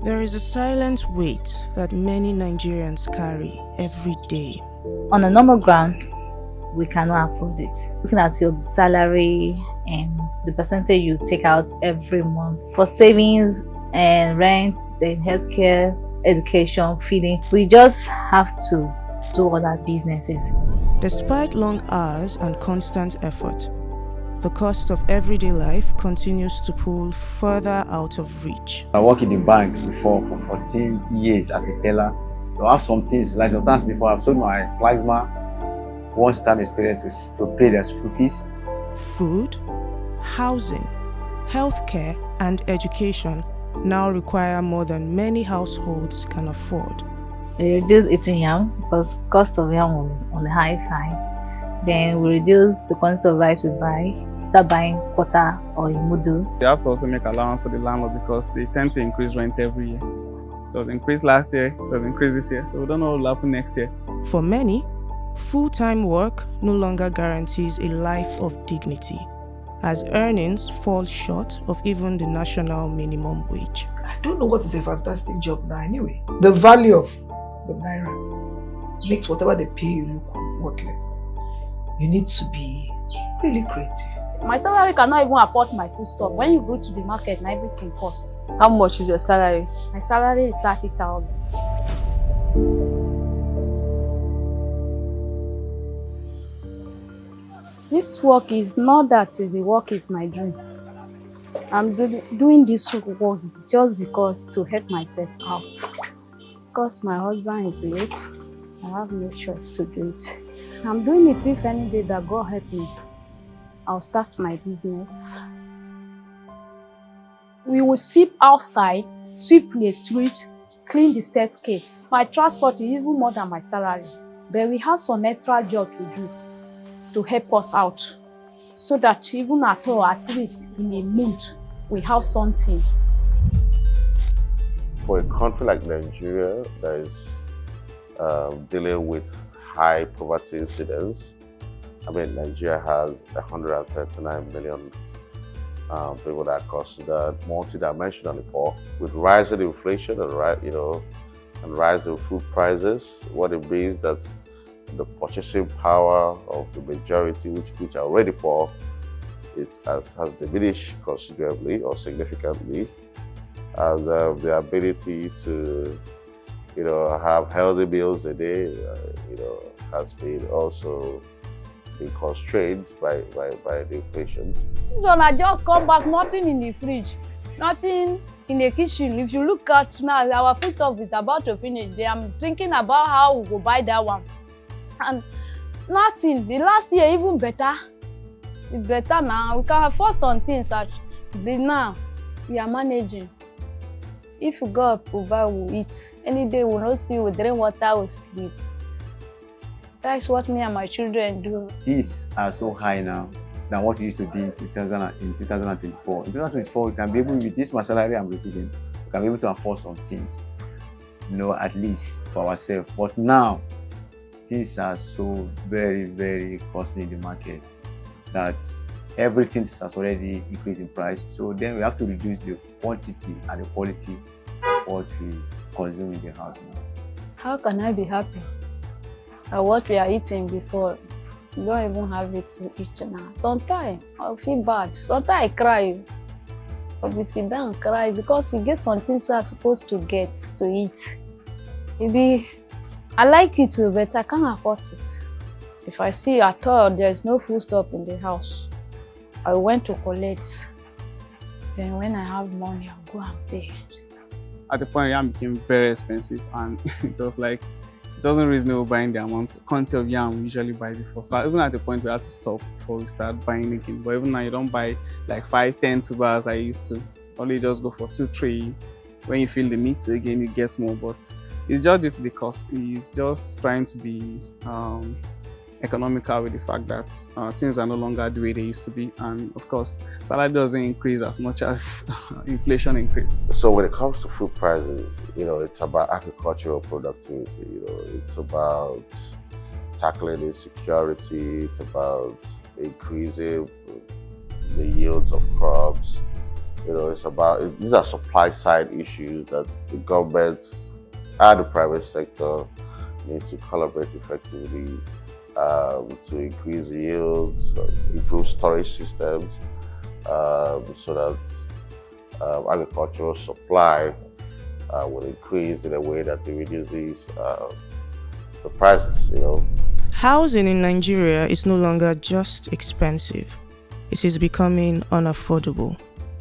There is a silent weight that many Nigerians carry every day. On a normal ground, we cannot afford it. Looking at your salary and the percentage you take out every month for savings and rent, then healthcare, education, feeding, we just have to do other businesses. Despite long hours and constant effort, the cost of everyday life continues to pull further out of reach. I worked in the bank before for 14 years as a teller. So I have some things, like sometimes before I've sold my plasma, one-time experience to pay their school fees. Food, housing, healthcare, and education now require more than many households can afford. We reduce eating yam because cost of yam was on the high side. Then we reduce the quantity of rice we buy, start buying quarter or mudu. You have to also make allowance for the landlord because they tend to increase rent every year. It was increased last year, it was increased this year, so we don't know what will happen next year. For many, full-time work no longer guarantees a life of dignity, as earnings fall short of even the national minimum wage. I don't know what is a fantastic job now anyway. The value of the naira makes whatever they pay you look worthless. You need to be really creative. My salary cannot even afford my food stuff. When you go to the market, now everything costs. How much is your salary? My salary is 30,000. This work is not that the work is my dream. I'm doing this work just because to help myself out. Because my husband is late, I have no choice to do it. I'm doing it if any day that God help me, I'll start my business. We will sweep outside, sweep the street, clean the staircase. My transport is even more than my salary, but we have some extra job to do to help us out, so that even at all, at least in a month, we have something. For a country like Nigeria that is dealing with high poverty incidence, I mean, Nigeria has 139 million people that are considered multidimensionally poor. With rising inflation and rising food prices, what it means that the purchasing power of the majority, which are already poor, has diminished considerably or significantly, and the ability to have healthy meals a day has been also been constrained by the inflation. So I just come back, nothing in the fridge, nothing in the kitchen. If you look at now, our food stuff is about to finish. I'm thinking about how we will buy that one. And nothing. The last year even better. It's better now. We can afford some things, but now we are managing. If God provide, we'll eat. Any day we'll not see, we'll drink water, we'll sleep. That's what me and my children do. These are so high now than what it used to be in 2024. In 2024, we can be able, with this my salary I'm receiving, we can be able to afford some things, at least for ourselves. But now, things are so very, very costly in the market that everything has already increased in price. So then we have to reduce the quantity and the quality of what we consume in the house now. How can I be happy at what we are eating before? We don't even have it to eat now. Sometimes I feel bad. Sometimes I cry. But we sit down and cry because we get some things we are supposed to get to eat. Maybe I like it too, but I can't afford it. If I see at all there is no food stuff in the house, I went to collect. Then when I have money, I'll go and pay. At the point, yam became very expensive, and it was like, it wasn't reasonable buying the quantity of yam we usually buy before. So even at the point, we had to stop before we start buying again. But even now, you don't buy like 5, 10 tubers I used to. Only just go for 2, 3. When you feel the need to again, you get more. But it's just due to the cost. It's just trying to be economical with the fact that things are no longer the way they used to be, and of course salary doesn't increase as much as inflation increased. So when it comes to food prices, it's about agricultural productivity, it's about tackling insecurity, it's about increasing the yields of crops, These are supply side issues that the government and the private sector need to collaborate effectively to increase yields, improve storage systems, so that agricultural supply will increase in a way that it reduces the prices. Housing in Nigeria is no longer just expensive. It is becoming unaffordable,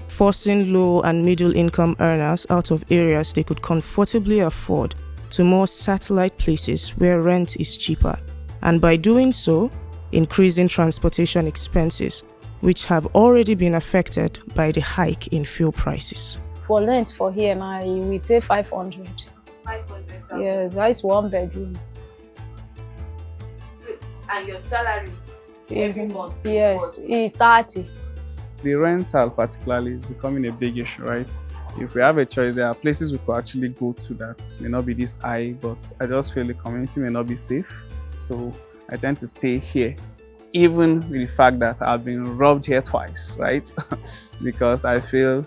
forcing low and middle income earners out of areas they could comfortably afford to more satellite places where rent is cheaper, and by doing so, increasing transportation expenses, which have already been affected by the hike in fuel prices. For rent for here now, we pay 500. 500. Yes, that's 1 bedroom. And your salary every month? Yes, it's 30. The rental particularly is becoming a big issue, right? If we have a choice, there are places we could actually go to that may not be this high, but I just feel the community may not be safe. So I tend to stay here, even with the fact that I've been robbed here twice, right? Because I feel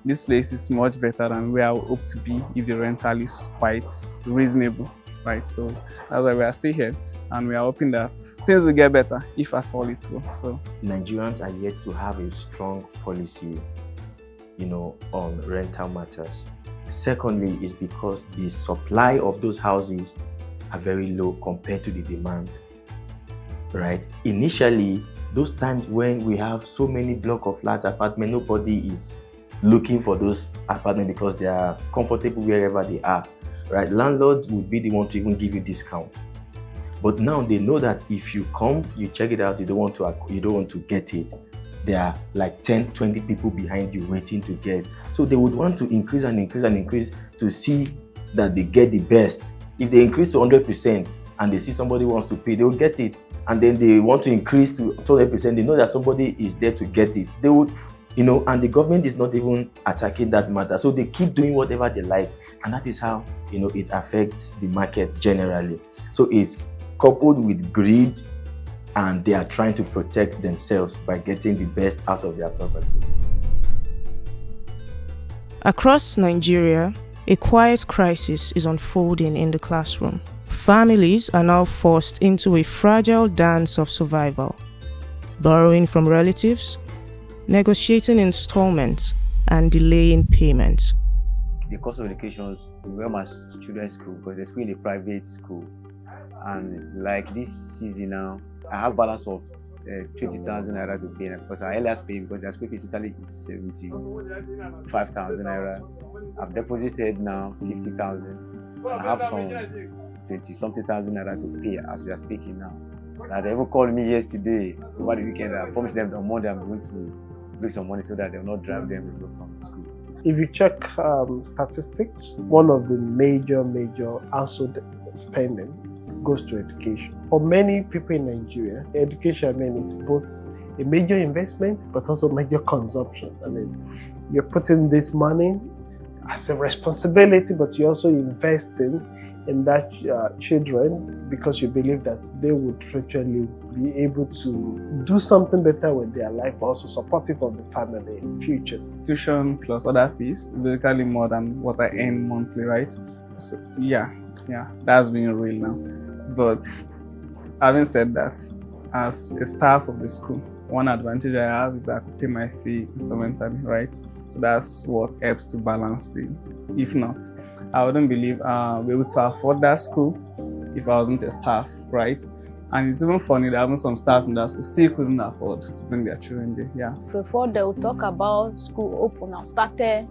this place is much better than where I would hope to be if the rental is quite reasonable, right? So that's why we are still here, and we are hoping that things will get better, if at all it will. So Nigerians are yet to have a strong policy, on rental matters. Secondly, is because the supply of those houses are very low compared to the demand, right? Initially, those times when we have so many block of flat apartments, nobody is looking for those apartments because they are comfortable wherever they are, right? Landlords would be the one to even give you discount. But now they know that if you come, you check it out, you don't want to get it, there are like 10, 20 people behind you waiting to get. So they would want to increase and increase and increase to see that they get the best. If they increase to 100% and they see somebody wants to pay, they will get it. And then they want to increase to 200%, they know that somebody is there to get it. They would, and the government is not even attacking that matter. So they keep doing whatever they like. And that is how, it affects the market generally. So it's coupled with greed, and they are trying to protect themselves by getting the best out of their property. Across Nigeria, a quiet crisis is unfolding in the classroom. Families are now forced into a fragile dance of survival, borrowing from relatives, negotiating installments, and delaying payments. The cost of education is where my children's school, because they're still in a private school. And like this season now, I have balance of 20,000 naira to pay, because I earlier paid because their school fees totally is 75,000 naira. I've deposited now 50,000. I have some 20-something thousand naira to pay as we are speaking now. Now they even called me yesterday over the weekend. I promised them on Monday I'm going to bring some money so that they will not drive them from the school. If you check statistics, one of the major household spending goes to education. For many people in Nigeria, education is both a major investment but also major consumption. You're putting this money as a responsibility, but you're also investing in that children because you believe that they would virtually be able to do something better with their life, also supportive of the family in the future. Tuition plus other fees, basically more than what I earn monthly, right? So yeah, that's being real now. But having said that, as a staff of the school, one advantage I have is that I could pay my fee instrumentally, right? So that's what helps to balance it. If not, I wouldn't believe I'll be able to afford that school if I wasn't a staff, right? And it's even funny that having some staff in that school still couldn't afford to bring their children there. Yeah. Before they would talk about school open, I started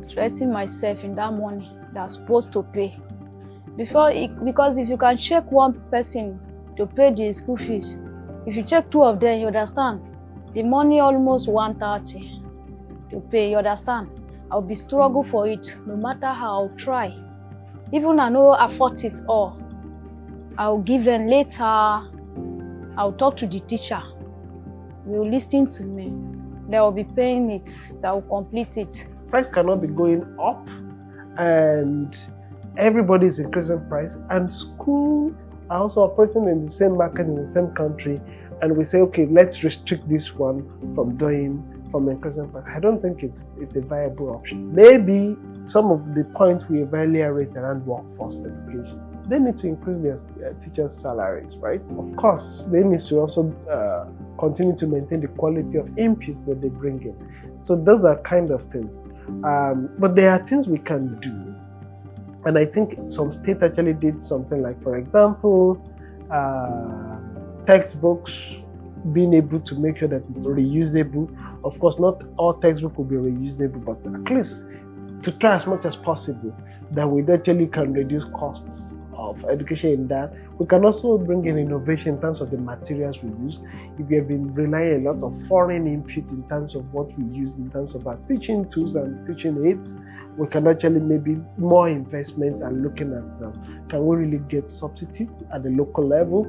threatening myself in that money that I'm supposed to pay. Because if you can check one person to pay the school fees, if you check two of them, you understand, the money almost 130 to pay, you understand. I'll be struggle for it, no matter how I'll try. Even I know afford it all, I'll give them later. I'll talk to the teacher. They will listen to me. They will be paying it. They will complete it. Price cannot be going up, and everybody is increasing price. And school are also operating in the same market in the same country. And we say, okay, let's restrict this one from from increasing price. I don't think it's a viable option. Maybe some of the points we earlier raised around workforce education, they need to increase their teachers' salaries, right? Of course, they need to also continue to maintain the quality of inputs that they bring in. So those are kind of things. But there are things we can do. And I think some states actually did something like, for example, textbooks, being able to make sure that it's reusable. Of course, not all textbooks will be reusable, but at least to try as much as possible that we actually can reduce costs of education in that. We can also bring in innovation in terms of the materials we use. If we have been relying a lot of foreign input in terms of what we use in terms of our teaching tools and teaching aids, we can actually maybe more investment and looking at can we really get substitute at the local level.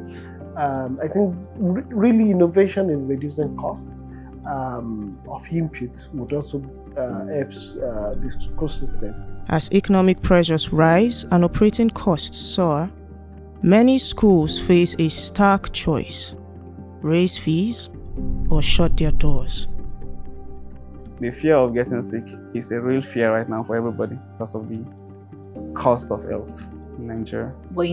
I think really innovation in reducing costs of input would also help the school system. As economic pressures rise and operating costs soar, many schools face a stark choice: raise fees or shut their doors. The fear of getting sick is a real fear right now for everybody because of the cost of health in Nigeria. But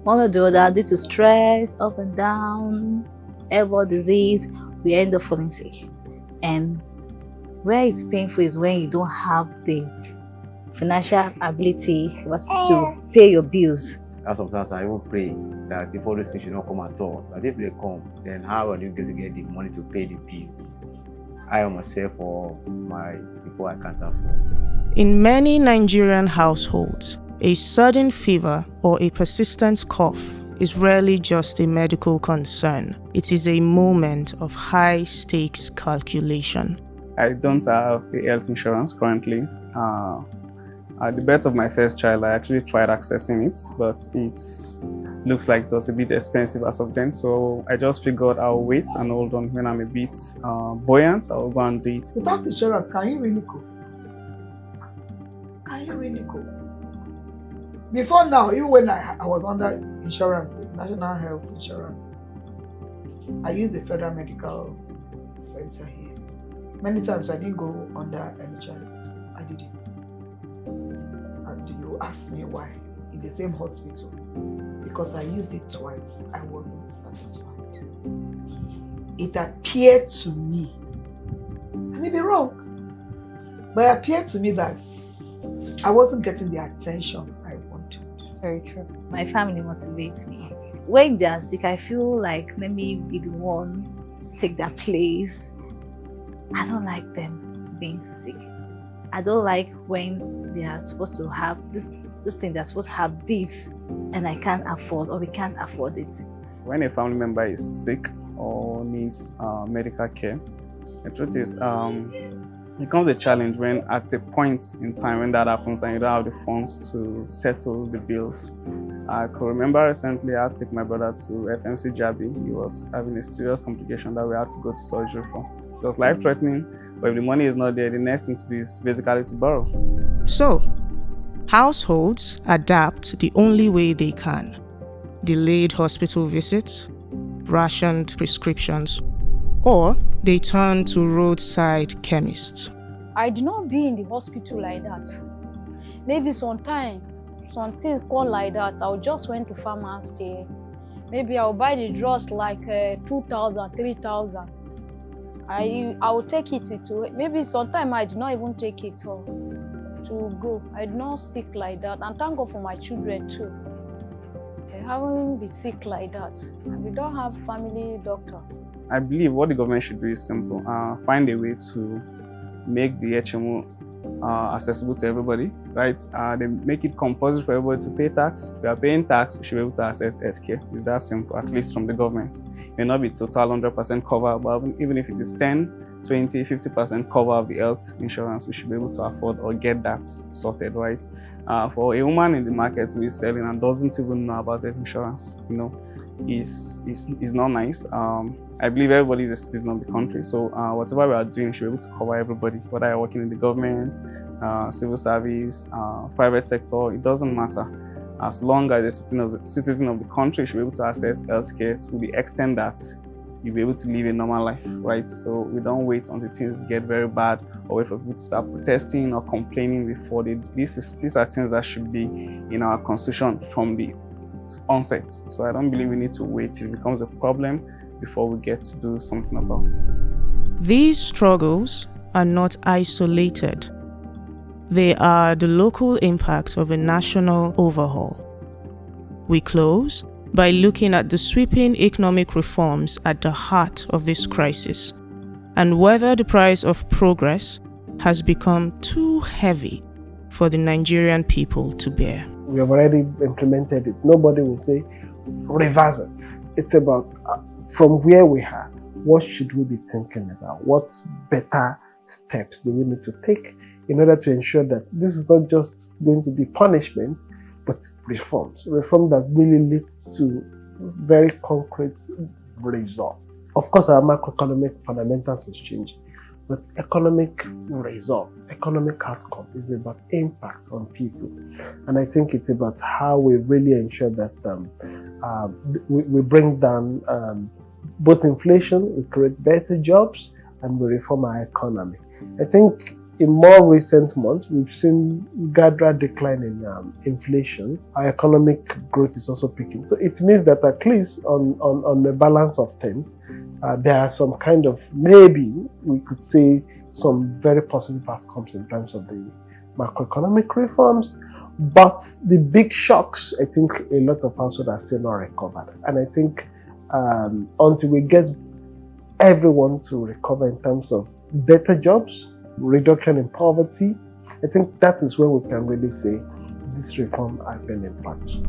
one or the other, due to stress, up and down, airborne disease, we end up falling sick. And where it's painful is when you don't have the financial ability to pay your bills. And sometimes I even pray that if all these things should not come at all, that if they come, then how are you going to get the money to pay the bill? I myself or my people I can't afford. In many Nigerian households, a sudden fever or a persistent cough is rarely just a medical concern. It is a moment of high-stakes calculation. I don't have a health insurance currently. At the birth of my first child, I actually tried accessing it, but it looks like it was a bit expensive as of then. So I just figured I'll wait and hold on. When I'm a bit buoyant, I'll go and do it. Without insurance, can you really go? Can you really go? Before now, even when I was under insurance, National Health Insurance, I used the Federal Medical Center here. Many times I didn't go under NHS. I didn't. And you ask me why? In the same hospital. Because I used it twice. I wasn't satisfied. It appeared to me, I may be wrong, but it appeared to me that I wasn't getting the attention I wanted. Very true. My family motivates me. When they are sick, I feel like let me be the one to take their place. I don't like them being sick. I don't like when they are supposed to have this thing, they're supposed to have this, and I can't afford, or we can't afford it. When a family member is sick or needs medical care, the truth is, it becomes a challenge when at a point in time when that happens and you don't have the funds to settle the bills. I could remember recently I had to take my brother to FMC Jabi. He was having a serious complication that we had to go to surgery for. It was life-threatening, but if the money is not there, the next thing to do is basically to borrow. So, households adapt the only way they can. Delayed hospital visits, rationed prescriptions, or they turn to roadside chemists. I did not be in the hospital like that. Maybe sometime, some things called like that, I just went to pharmacy. Maybe I'll buy the drugs like 2,000, 3,000. I will take it to, maybe sometime I did not even take it to go. I did not sick like that. And thank God for my children too. They haven't been sick like that. And we don't have family doctor. I believe what the government should do is simple. Find a way to make the HMO accessible to everybody, right? They make it compulsory for everybody to pay tax. If you are paying tax, you should be able to access healthcare. It's that simple, at least from the government. It may not be total 100% cover, but even if it is 10, 20, 50% cover of the health insurance, we should be able to afford or get that sorted, right? For a woman in the market who is selling and doesn't even know about health insurance, is not nice. I believe everybody is a citizen of the country, so whatever we are doing should be able to cover everybody, whether you're working in the government, civil service, private sector, it doesn't matter. As long as a citizen of the country should be able to access healthcare to the extent that you'll be able to live a normal life, right? So we don't wait until things get very bad or wait for people to start protesting or complaining before they. These are things that should be in our constitution from the onset. So I don't believe we need to wait till it becomes a problem before we get to do something about it. These struggles are not isolated. They are the local impacts of a national overhaul. We close by looking at the sweeping economic reforms at the heart of this crisis and whether the price of progress has become too heavy for the Nigerian people to bear. We have already implemented it. Nobody will say, reverse it. It's about from where we are, what should we be thinking about? What better steps do we need to take in order to ensure that this is not just going to be punishment, but reforms that really leads to very concrete results. Of course, our macroeconomic fundamentals is changing, but economic results, economic outcome is about impact on people. And I think it's about how we really ensure that we bring down both inflation, we create better jobs, and we reform our economy. I think in more recent months, we've seen gradual decline in inflation. Our economic growth is also picking. So it means that at least on the balance of things, there are some kind of, maybe we could say, some very positive outcomes in terms of the macroeconomic reforms. But the big shocks, I think a lot of households are still not recovered. And I think until we get everyone to recover in terms of better jobs, reduction in poverty, I think that is when we can really say this reform has been impactful.